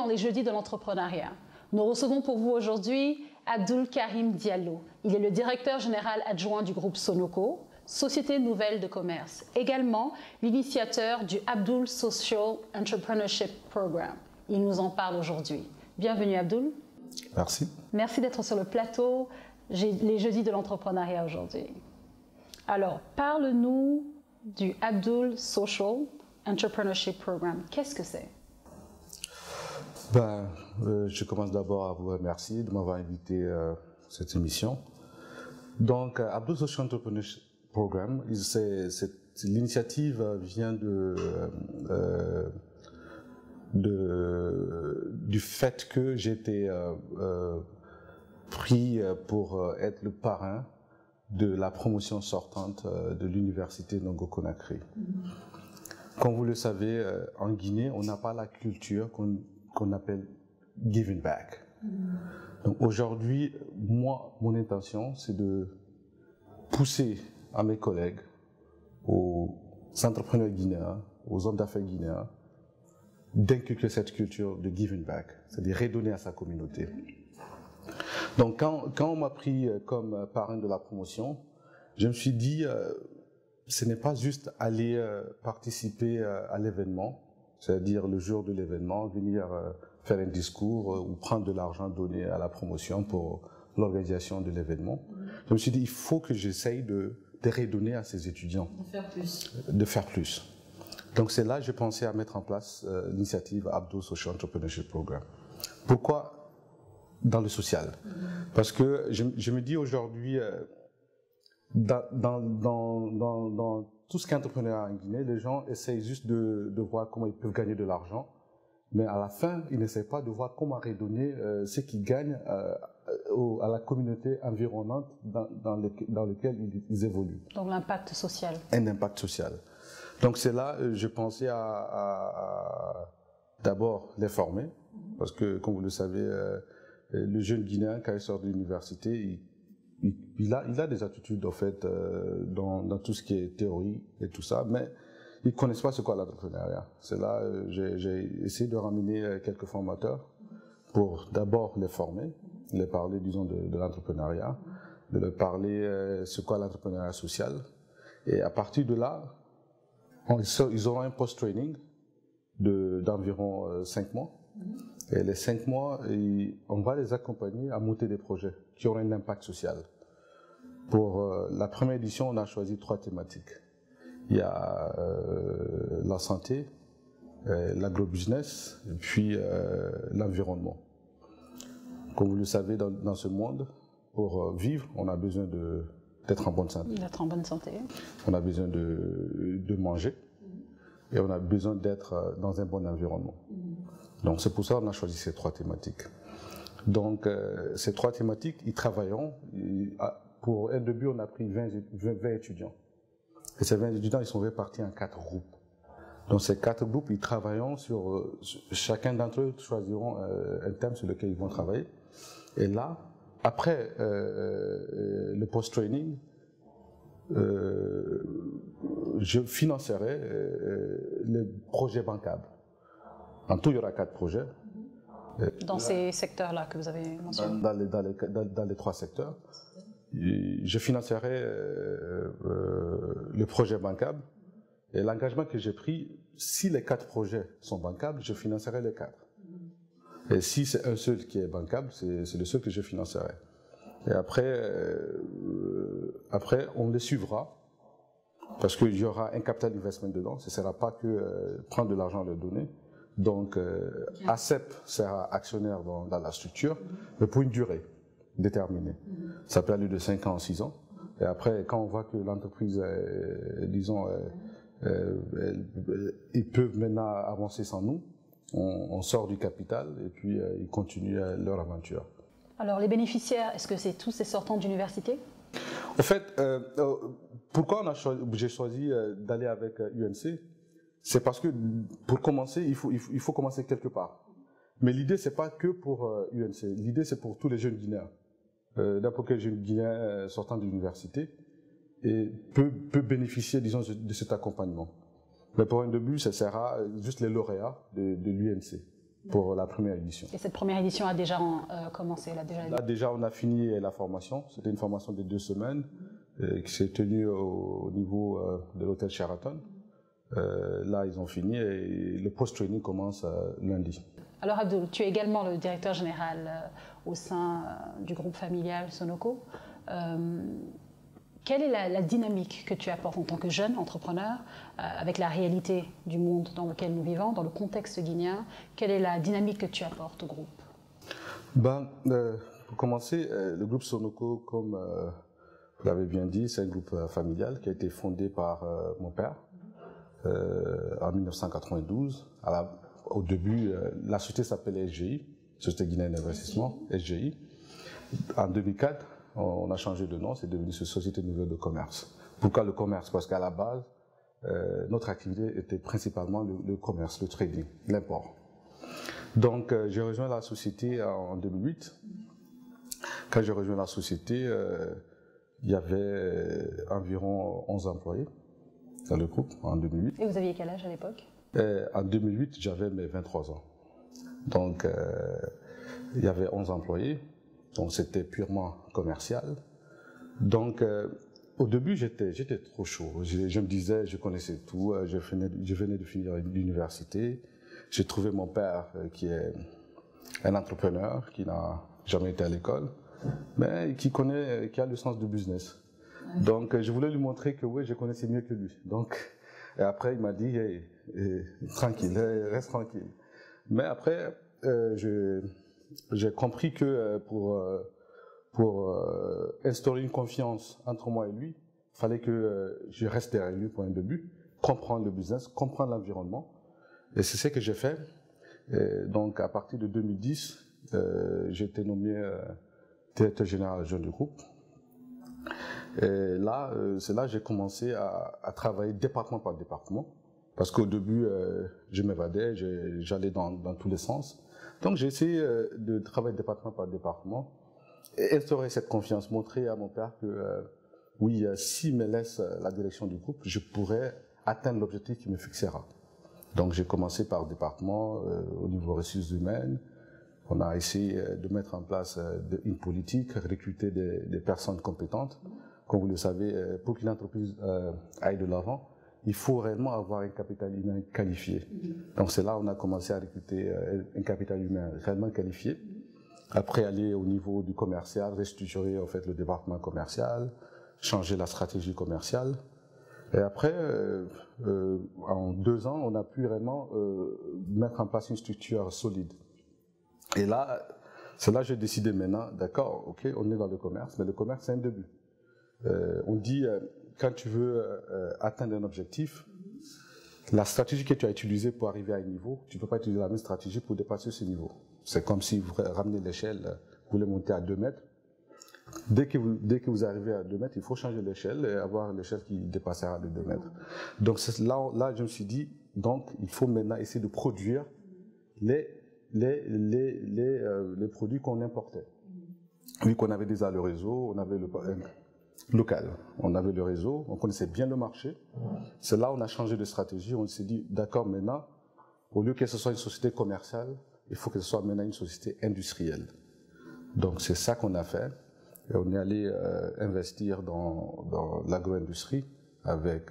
dans les Jeudis de l'entrepreneuriat. Nous recevons pour vous aujourd'hui Abdoul Karim Diallo. Il est le directeur général adjoint du groupe Sonoco, Société Nouvelle de Commerce. Également l'initiateur du Abdoul Social Entrepreneurship Program. Il nous en parle aujourd'hui. Bienvenue Abdoul. Merci. Merci d'être sur le plateau, les Jeudis de l'entrepreneuriat aujourd'hui. Alors, parle-nous du Abdoul Social Entrepreneurship Program. Qu'est-ce que c'est? Je commence d'abord à vous remercier de m'avoir invité à cette émission. Donc, Abdoul Social Entrepreneurship Program, l'initiative vient du fait que j'ai été pris pour être le parrain de la promotion sortante de l'université Nongo Conakry. Comme vous le savez, en Guinée, on n'a pas la culture qu'on appelle giving back. Donc aujourd'hui, moi, mon intention, c'est de pousser à mes collègues, aux entrepreneurs guinéens, aux hommes d'affaires guinéens, d'inculquer cette culture de giving back, c'est-à-dire redonner à sa communauté. Donc quand on m'a pris comme parrain de la promotion, je me suis dit, ce n'est pas juste aller participer à l'événement, c'est-à-dire le jour de l'événement, venir faire un discours ou prendre de l'argent donné à la promotion pour l'organisation de l'événement. Je me suis dit, il faut que j'essaye de redonner à ces étudiants. De faire plus. Donc c'est là que j'ai pensé à mettre en place l'initiative Abdoul Social Entrepreneurship Program. Pourquoi dans le social? Parce que je me dis aujourd'hui, dans tout ce qui est entrepreneuriat en Guinée, les gens essayent juste de voir comment ils peuvent gagner de l'argent, mais à la fin, ils n'essayent pas de voir comment redonner ce qu'ils gagnent à la communauté environnante dans laquelle ils évoluent. Donc l'impact social. Un impact social. Donc c'est là, je pensais à d'abord les former, parce que comme vous le savez, le jeune Guinéen, quand il sort de l'université, il a des attitudes en fait dans tout ce qui est théorie et tout ça, mais ils ne connaissent pas ce qu'est l'entrepreneuriat. C'est là j'ai essayé de ramener quelques formateurs pour d'abord les former, les parler disons de l'entrepreneuriat, de leur parler ce qu'est l'entrepreneuriat social, et à partir de là, ils auront un post-training d'environ 5 mois. Et les 5 mois, on va les accompagner à monter des projets qui auront un impact social. Pour la première édition, on a choisi 3 thématiques. Il y a la santé, l'agrobusiness et puis l'environnement. Comme vous le savez, dans ce monde, pour vivre, on a besoin d'être en bonne santé. D'être en bonne santé. On a besoin de manger et on a besoin d'être dans un bon environnement. Donc c'est pour ça qu'on a choisi ces 3 thématiques. Donc ces 3 thématiques, ils travailleront. Pour un début, on a pris 20 étudiants. Et ces 20 étudiants, ils sont répartis en 4 groupes. Donc ces 4 groupes, ils travailleront sur... chacun d'entre eux choisiront un thème sur lequel ils vont travailler. Et là, après le post-training, je financerai les projets bancables. En tout, il y aura 4 projets. Dans ces secteurs-là que vous avez mentionnés? Dans les 3 secteurs. Je financerai le projet bancable. Et l'engagement que j'ai pris, si les 4 projets sont bancables, je financerai les 4. Et si c'est un seul qui est bancable, c'est le seul que je financerai. Et après, on les suivra, parce qu'il y aura un capital investment dedans. Ce ne sera pas que prendre de l'argent et le donner. Donc, ACEP sera actionnaire dans la structure, mais pour une durée déterminée. Ça peut aller de 5 ans à 6 ans. Et après, quand on voit que l'entreprise, disons, ils peuvent maintenant avancer sans nous, on sort du capital et puis ils continuent leur aventure. Alors, les bénéficiaires, est-ce que c'est tous ces sortants d'université? En fait, pourquoi j'ai choisi d'aller avec UNC? C'est parce que pour commencer, il faut commencer quelque part. Mais l'idée, c'est pas que pour UNC. L'idée, c'est pour tous les jeunes Guinéens. N'importe quel jeune Guinéen sortant de l'université peut bénéficier, disons, de cet accompagnement. Mais pour un début, ça sera juste les lauréats de l'UNC. pour la première édition. Et cette première édition a déjà commencé Là, déjà, on a fini la formation. C'était une formation de 2 semaines qui s'est tenue au niveau de l'hôtel Sheraton. Là, ils ont fini et le post-training commence lundi. Alors Abdoul, tu es également le directeur général au sein du groupe familial Sonoko. Quelle est la dynamique que tu apportes en tant que jeune entrepreneur avec la réalité du monde dans lequel nous vivons, dans le contexte guinéen? Quelle est la dynamique que tu apportes au groupe? Pour commencer, le groupe Sonoko, comme vous l'avez bien dit, c'est un groupe familial qui a été fondé par mon père en 1992. Au début, la société s'appelait SGI, Société Guinéenne d'Investissement, SGI. En 2004, on a changé de nom, c'est devenu Société Nouvelle de Commerce. Pourquoi le commerce? Parce qu'à la base, notre activité était principalement le commerce, le trading, l'import. Donc, j'ai rejoint la société en 2008. Quand j'ai rejoint la société, il y avait environ 11 employés dans le groupe en 2008. Et vous aviez quel âge à l'époque? En 2008, j'avais mes 23 ans. Donc, il y avait 11 employés. Donc, c'était purement commercial. Donc, au début, j'étais trop chaud. Je me disais, je connaissais tout. Je venais de finir l'université. J'ai trouvé mon père qui est un entrepreneur, qui n'a jamais été à l'école, mais qui a le sens du business. Donc, je voulais lui montrer que oui, je connaissais mieux que lui. Donc, et après, il m'a dit, hey, tranquille, reste tranquille. Mais après, j'ai compris que pour instaurer une confiance entre moi et lui, il fallait que je reste derrière lui pour un début, comprendre le business, comprendre l'environnement. Et c'est ce que j'ai fait. Et donc, à partir de 2010, j'ai été nommé directeur général adjoint du groupe. Et là, c'est là que j'ai commencé à travailler département par département. Parce qu'au début, je m'évadais, j'allais dans tous les sens. Donc, j'ai essayé de travailler département par département et instaurer cette confiance, montrer à mon père que, oui, s'il me laisse la direction du groupe, je pourrais atteindre l'objectif qu'il me fixera. Donc, j'ai commencé par département au niveau ressources humaines. On a essayé de mettre en place une politique, recruter des personnes compétentes. Comme vous le savez, pour qu'une entreprise aille de l'avant, il faut réellement avoir un capital humain qualifié. Donc c'est là où on a commencé à recruter un capital humain réellement qualifié. Après, aller au niveau du commercial, restructurer en fait le département commercial, changer la stratégie commerciale. Et après, en 2 ans, on a pu réellement mettre en place une structure solide. Et là, c'est là que j'ai décidé maintenant, d'accord, ok, on est dans le commerce, mais le commerce c'est un début. On dit, quand tu veux atteindre un objectif, la stratégie que tu as utilisée pour arriver à un niveau, tu ne peux pas utiliser la même stratégie pour dépasser ce niveau. C'est comme si vous ramenez l'échelle, vous voulez monter à 2 mètres. Dès que vous arrivez à 2 mètres, il faut changer l'échelle et avoir l'échelle qui dépassera de 2 mètres. Donc là, je me suis dit, donc il faut maintenant essayer de produire les produits qu'on importait. Vu qu'on avait déjà le réseau, on avait le local, on avait le réseau, on connaissait bien le marché. C'est là où on a changé de stratégie. On s'est dit, d'accord, maintenant, au lieu que ce soit une société commerciale, il faut que ce soit maintenant une société industrielle. Donc c'est ça qu'on a fait. Et on est allé investir dans l'agro-industrie avec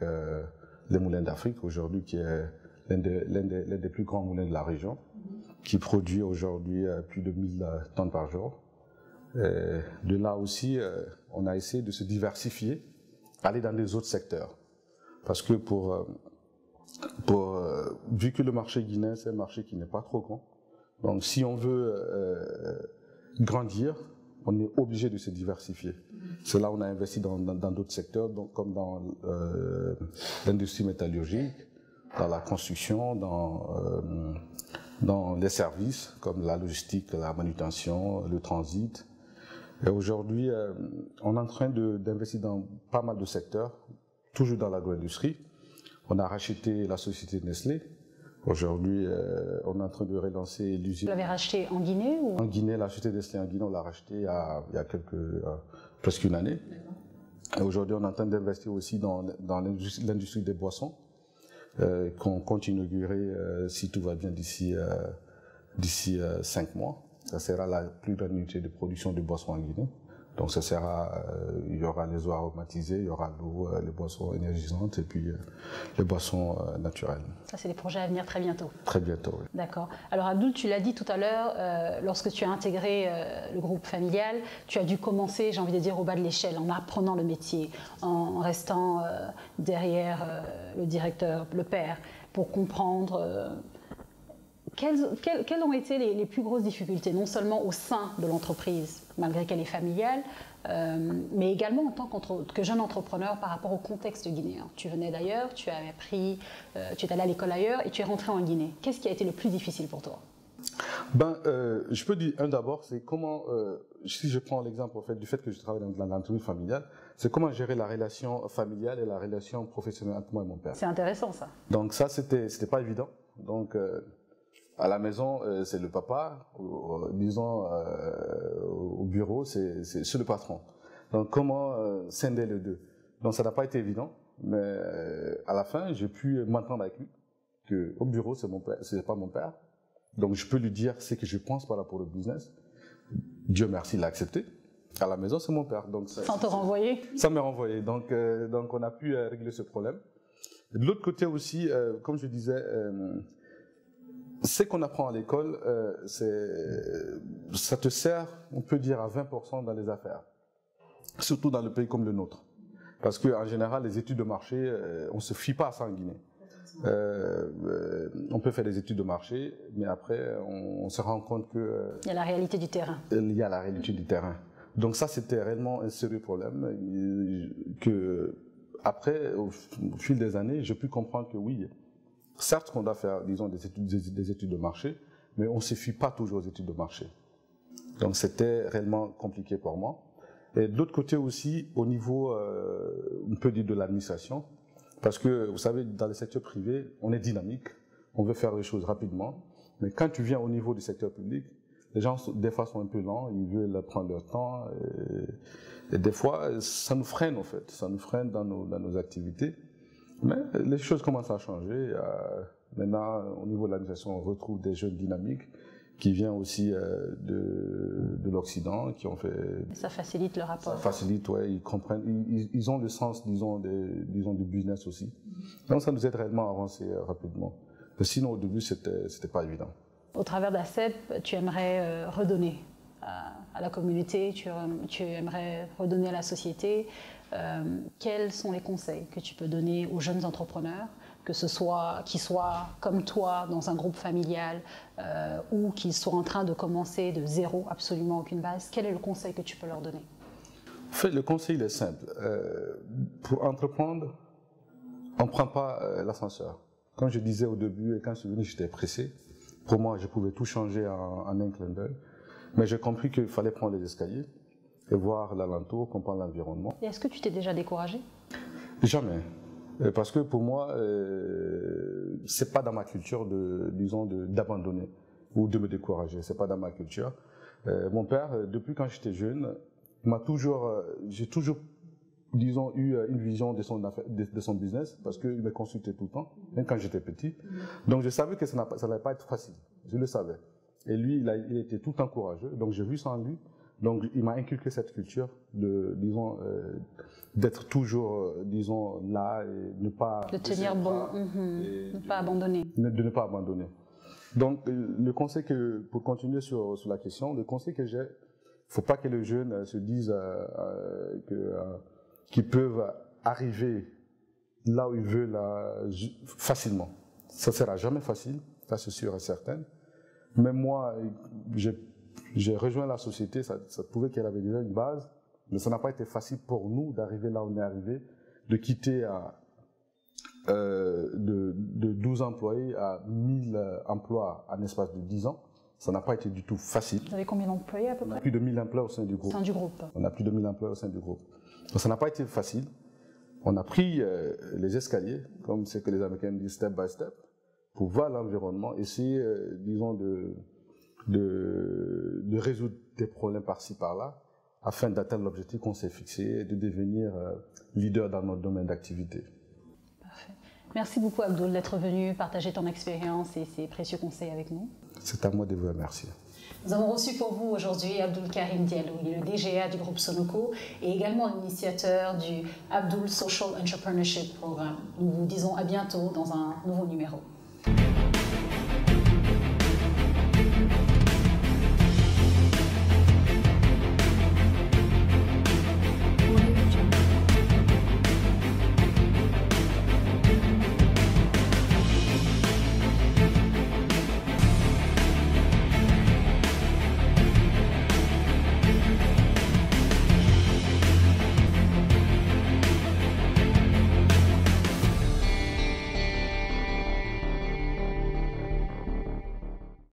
les Moulins d'Afrique, aujourd'hui qui est l'un des plus grands moulins de la région, qui produit aujourd'hui plus de 1000 tonnes par jour. Et de là aussi, on a essayé de se diversifier, aller dans les autres secteurs. Parce que vu que le marché guinéen, c'est un marché qui n'est pas trop grand, donc si on veut grandir, on est obligé de se diversifier. C'est là où on a investi dans d'autres secteurs, donc comme dans l'industrie métallurgique, dans la construction, dans les services comme la logistique, la manutention, le transit. Et aujourd'hui, on est en train d'investir dans pas mal de secteurs, toujours dans l'agro-industrie. On a racheté la société Nestlé. Aujourd'hui, on est en train de relancer l'usine. Vous l'avez racheté en Guinée ou... En Guinée, la société Nestlé en Guinée, on l'a racheté il y a presque une année. Et aujourd'hui, on est en train d'investir aussi dans l'industrie des boissons, qu'on compte inaugurer, si tout va bien, d'ici d'ici 5 mois. Ça sera la plus grande unité de production de boissons en Guinée. Donc ça sera, il y aura les eaux aromatisées, il y aura l'eau, les boissons énergisantes et puis les boissons naturelles. Ça, c'est des projets à venir très bientôt. Très bientôt, oui. D'accord. Alors Abdoul, tu l'as dit tout à l'heure, lorsque tu as intégré le groupe familial, tu as dû commencer, j'ai envie de dire, au bas de l'échelle, en apprenant le métier, en restant derrière le directeur, le père, pour comprendre... Quelles ont été les plus grosses difficultés, non seulement au sein de l'entreprise, malgré qu'elle est familiale, mais également en tant que jeune entrepreneur par rapport au contexte guinéen? Tu venais d'ailleurs, tu es allé à l'école ailleurs et tu es rentré en Guinée. Qu'est-ce qui a été le plus difficile pour toi? Je peux dire d'abord, c'est comment, si je prends l'exemple en fait, du fait que je travaille dans l'entreprise familiale, c'est comment gérer la relation familiale et la relation professionnelle entre moi et mon père. C'est intéressant ça. Donc ça, c'était pas évident. Donc à la maison, c'est le papa, disons au bureau, c'est le patron. Donc comment scinder les deux? Donc ça n'a pas été évident, mais à la fin, j'ai pu m'entendre avec lui que au bureau, c'est pas mon père. Donc je peux lui dire ce que je pense par rapport au business. Dieu merci, il l'a accepté. À la maison, c'est mon père. Donc sans te renvoyer? Sans me renvoyer. Donc on a pu régler ce problème. De l'autre côté aussi, comme je disais, ce qu'on apprend à l'école, ça te sert, on peut dire, à 20% dans les affaires. Surtout dans le pays comme le nôtre. Parce qu'en général, les études de marché, on ne se fie pas à ça en Guinée. On peut faire des études de marché, mais après, on se rend compte que... il y a la réalité du terrain. Il y a la réalité du terrain. Donc ça, c'était réellement un sérieux problème que, après, au fil des années, j'ai pu comprendre que oui, certes qu'on doit faire, disons, des études de marché, mais on ne se fie pas toujours aux études de marché. Donc c'était réellement compliqué pour moi. Et de l'autre côté aussi, au niveau, on peut dire de l'administration, parce que, vous savez, dans le secteur privé, on est dynamique, on veut faire les choses rapidement, mais quand tu viens au niveau du secteur public, les gens, des fois, sont un peu lents, ils veulent prendre leur temps, et des fois, ça nous freine, en fait, ça nous freine dans nos activités. Mais les choses commencent à changer. Maintenant, au niveau de l'administration, on retrouve des jeunes dynamiques qui viennent aussi de l'Occident, qui ont fait... Ça facilite le rapport. Ça facilite, ouais, ils comprennent, ils ont le sens, disons, du business aussi. Donc ça nous aide réellement à avancer rapidement. Mais sinon, au début, c'était pas évident. Au travers d'ACEP, tu aimerais redonner à la communauté, tu aimerais redonner à la société. Quels sont les conseils que tu peux donner aux jeunes entrepreneurs, que ce soit qui soient comme toi dans un groupe familial ou qui soient en train de commencer de zéro, absolument aucune base? Quel est le conseil que tu peux leur donner? En fait, le conseil il est simple. Pour entreprendre, on ne prend pas l'ascenseur. Comme je disais au début, et quand je suis venu, j'étais pressé. Pour moi, je pouvais tout changer en un clin d'œil. Mais j'ai compris qu'il fallait prendre les escaliers et voir l'alentour, comprendre l'environnement. Et est-ce que tu t'es déjà découragé? Jamais. Parce que pour moi, c'est pas dans ma culture d'abandonner ou de me décourager. C'est pas dans ma culture. Mon père, depuis quand j'étais jeune, j'ai toujours, disons, eu une vision de son business parce qu'il me consultait tout le temps, même quand j'étais petit. Donc je savais que ça n'allait pas être facile. Je le savais. Et lui, il était tout le temps courageux. Donc j'ai vu ça en lui. Donc il m'a inculqué cette culture d'être toujours, disons, là et ne pas... De tenir bon, ne pas abandonner. De ne pas abandonner. Donc le conseil pour continuer sur la question, le conseil que j'ai, il ne faut pas que les jeunes se disent qu'ils peuvent arriver là où ils veulent facilement. Ça ne sera jamais facile, ça c'est sûr et certain. Même moi, j'ai rejoint la société, ça prouvait qu'elle avait déjà une base, mais ça n'a pas été facile pour nous d'arriver là où on est arrivé, de quitter de 12 employés à 1000 emplois en espace de 10 ans. Ça n'a pas été du tout facile. Vous avez combien d'employés à peu près? On a plus de 1000 emplois au sein du groupe. Au sein du groupe. On a plus de 1000 emplois au sein du groupe. Donc ça n'a pas été facile. On a pris les escaliers, comme c'est que les Américains disent step by step, pour voir l'environnement, essayer, disons, de résoudre des problèmes par-ci, par-là, afin d'atteindre l'objectif qu'on s'est fixé et de devenir leader dans notre domaine d'activité. Parfait. Merci beaucoup Abdoul d'être venu partager ton expérience et ses précieux conseils avec nous. C'est à moi de vous remercier. Nous avons reçu pour vous aujourd'hui Abdoul Karim Diallo. Il est le DGA du groupe Sonoco et également l'initiateur du Abdoul Social Entrepreneurship Programme. Nous vous disons à bientôt dans un nouveau numéro.